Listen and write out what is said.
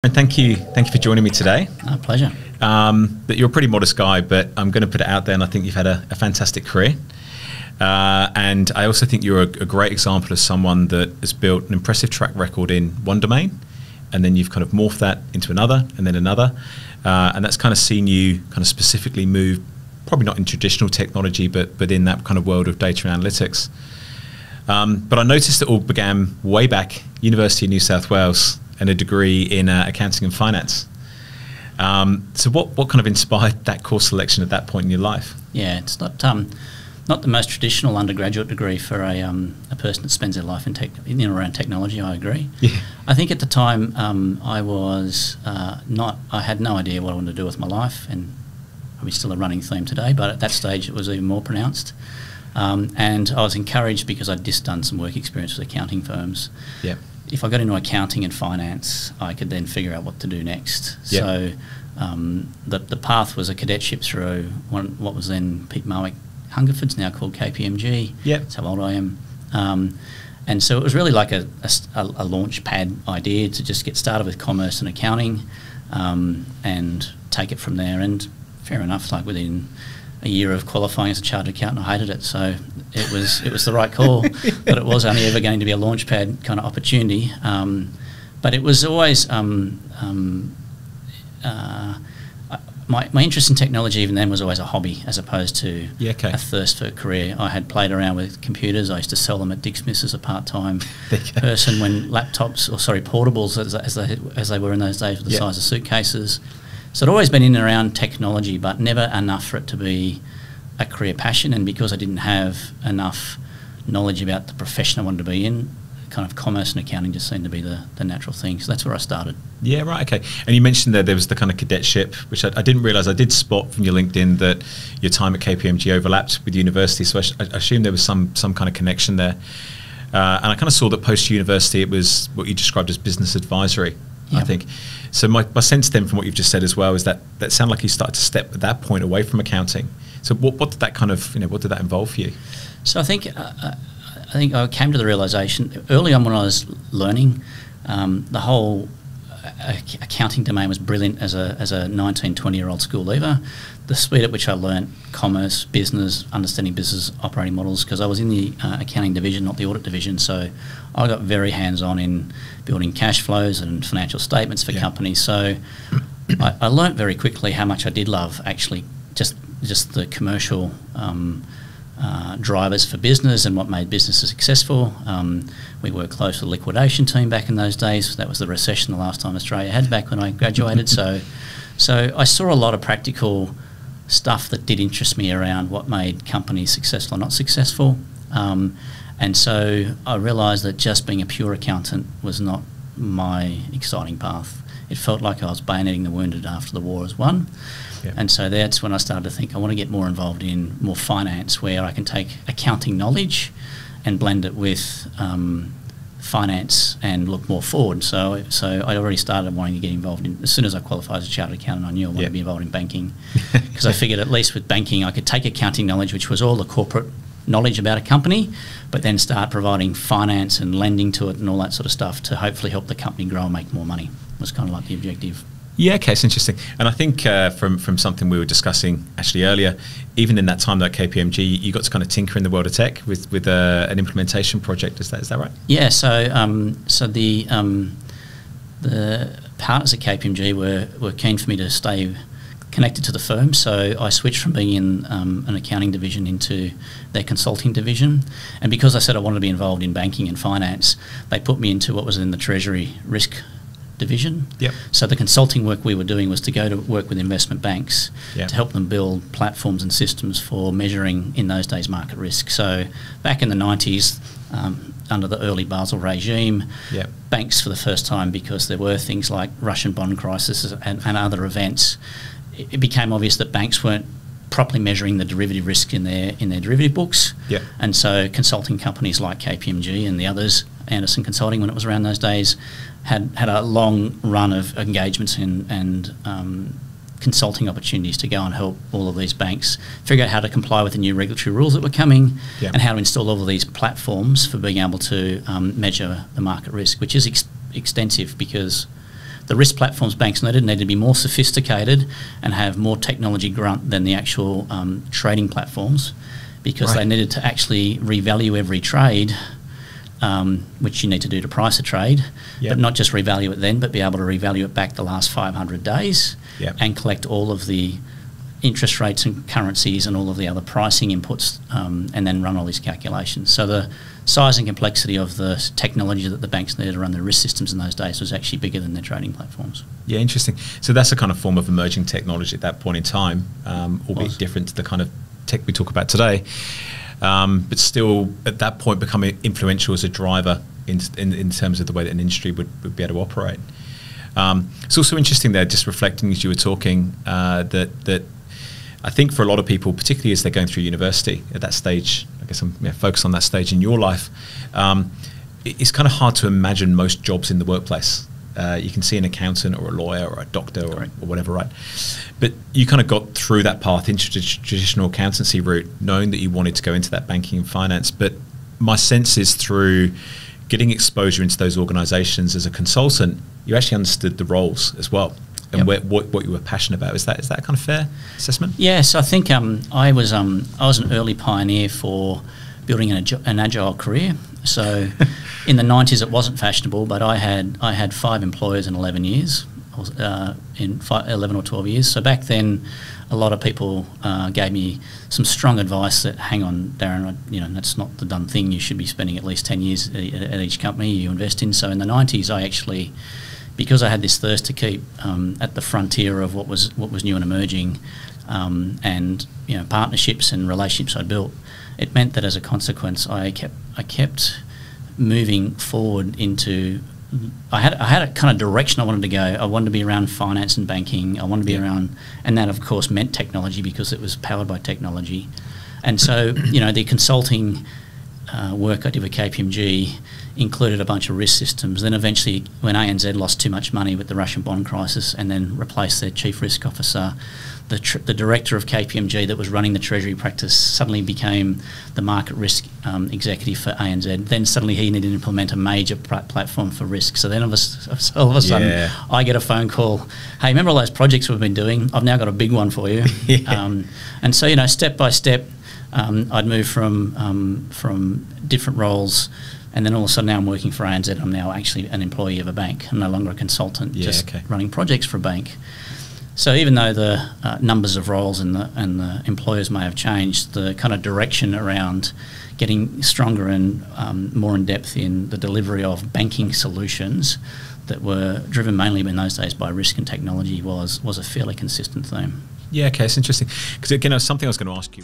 And thank you for joining me today. Pleasure. That you're a pretty modest guy, but I'm going to put it out there, and I think you've had a fantastic career. And I also think you're a great example of someone that has built an impressive track record in one domain, and then you've kind of morphed that into another, and then another, and that's kind of seen you kind of specifically move, probably not in traditional technology, but in that kind of world of data and analytics. But I noticed it all began way back, University of New South Wales, and a degree in accounting and finance. So what kind of inspired that course selection at that point in your life? Yeah, it's not the most traditional undergraduate degree for a person that spends their life in and around technology. I agree. Yeah. I think at the time I was I had no idea what I wanted to do with my life, and probably still a running theme today, but at that stage it was even more pronounced. And I was encouraged because I'd just done some work experience with accounting firms. Yeah. If I got into accounting and finance, I could then figure out what to do next. Yep. So the path was a cadetship through what was then Pete Marwick Hungerford's, now called KPMG. Yep. That's how old I am. And so it was really like a launch pad idea to just get started with commerce and accounting and take it from there. And fair enough, like within a year of qualifying as a chartered accountant, I hated it. So it was the right call, but it was only ever going to be a launchpad kind of opportunity. But it was always my interest in technology even then was always a hobby as opposed to a thirst for a career. I had played around with computers. I used to sell them at Dick Smith's as a part-time person when portables as they were in those days, with the size of suitcases. So I'd always been in and around technology, but never enough for it to be a career passion. And because I didn't have enough knowledge about the profession I wanted to be in, kind of commerce and accounting just seemed to be the natural thing. So that's where I started. Yeah, right, okay. And you mentioned there was the kind of cadetship, which I didn't realise. I did spot from your LinkedIn that your time at KPMG overlapped with university, so I assumed there was some kind of connection there. And I kind of saw that post-university it was what you described as business advisory, I think. So my sense then from what you've just said as well is that sounded like you started to step at that point away from accounting. So what did that kind of, what did that involve for you? So I think I came to the realisation early on when I was learning, the whole accounting domain was brilliant as a 19, 20-year-old school leaver. The speed at which I learnt commerce, business, understanding business operating models, because I was in the accounting division, not the audit division, so I got very hands-on in building cash flows and financial statements for companies. So I learnt very quickly how much I did love actually just the commercial drivers for business and what made businesses successful. We worked close with the liquidation team back in those days. That was the recession the last time Australia had back when I graduated. So I saw a lot of practical stuff that did interest me around what made companies successful or not successful. And so I realised that just being a pure accountant was not my exciting path. It felt like I was bayoneting the wounded after the war was won. Yeah. And so that's when I started to think I want to get more involved in more finance, where I can take accounting knowledge and blend it with finance and look more forward. So I already started wanting to get involved in, as soon as I qualified as a chartered accountant, I knew I wanted to be involved in banking, because I figured at least with banking I could take accounting knowledge, which was all the corporate knowledge about a company, but then start providing finance and lending to it and all that sort of stuff to hopefully help the company grow and make more money. Was kind of like the objective. Yeah, okay, it's interesting. And I think from something we were discussing actually earlier, even in that time at KPMG, you got to kind of tinker in the world of tech with an implementation project. Is that right? Yeah, so the partners at KPMG were keen for me to stay connected to the firm, so I switched from being in an accounting division into their consulting division. And because I said I wanted to be involved in banking and finance, they put me into what was in the Treasury risk division. Yep. So the consulting work we were doing was to go to work with investment banks to help them build platforms and systems for measuring, in those days, market risk. So back in the 90s, under the early Basel regime, banks for the first time, because there were things like Russian bond crisis and other events, it became obvious that banks weren't properly measuring the derivative risk in their derivative books. Yep. And so consulting companies like KPMG and the others, Anderson Consulting when it was around those days, had a long run of engagements and consulting opportunities to go and help all of these banks figure out how to comply with the new regulatory rules that were coming and how to install all of these platforms for being able to measure the market risk, which is extensive because the risk platforms banks needed to be more sophisticated and have more technology grunt than the actual trading platforms, because they needed to actually revalue every trade, which you need to do to price a trade, but not just revalue it then, but be able to revalue it back the last 500 days and collect all of the interest rates and currencies and all of the other pricing inputs, and then run all these calculations. So the size and complexity of the technology that the banks needed to run their risk systems in those days was actually bigger than their trading platforms. Yeah, interesting. So that's a kind of form of emerging technology at that point in time, albeit different to the kind of tech we talk about today, but still at that point becoming influential as a driver in terms of the way that an industry would be able to operate. It's also interesting there, just reflecting as you were talking, that I think for a lot of people, particularly as they're going through university at that stage, I guess I'm focused on that stage in your life, it's kind of hard to imagine most jobs in the workplace. You can see an accountant or a lawyer or a doctor or whatever, right? But you kind of got through that path into the traditional accountancy route, knowing that you wanted to go into that banking and finance. But my sense is through getting exposure into those organisations as a consultant, you actually understood the roles as well and what you were passionate about. Is that kind of fair assessment? Yes, I think I was an early pioneer for building an agile career. So in the 90s it wasn't fashionable, but I had 5 employers in 11 years, 11 or 12 years. So back then a lot of people gave me some strong advice that, hang on, Darren, that's not the done thing. You should be spending at least 10 years at each company you invest in. So in the 90s I actually, because I had this thirst to keep at the frontier of what was new and emerging, and partnerships and relationships I built, it meant that as a consequence I kept moving forward into. I had a kind of direction I wanted to go. I wanted to be around finance and banking. I wanted to be around, and that of course meant technology because it was powered by technology. And so the consulting work I did with KPMG included a bunch of risk systems. Then eventually, when ANZ lost too much money with the Russian bond crisis and then replaced their chief risk officer, the director of KPMG that was running the treasury practice suddenly became the market risk executive for ANZ. Then suddenly he needed to implement a major platform for risk. So then all of a sudden I get a phone call, hey, remember all those projects we've been doing? I've now got a big one for you. And so step by step, I'd move from different roles, and then all of a sudden now I'm working for ANZ. I'm now actually an employee of a bank. I'm no longer a consultant, running projects for a bank. So even though the numbers of roles and the employers may have changed, the kind of direction around getting stronger and more in depth in the delivery of banking solutions that were driven mainly in those days by risk and technology was a fairly consistent theme. Yeah, okay, it's interesting. Because again, something I was going to ask you.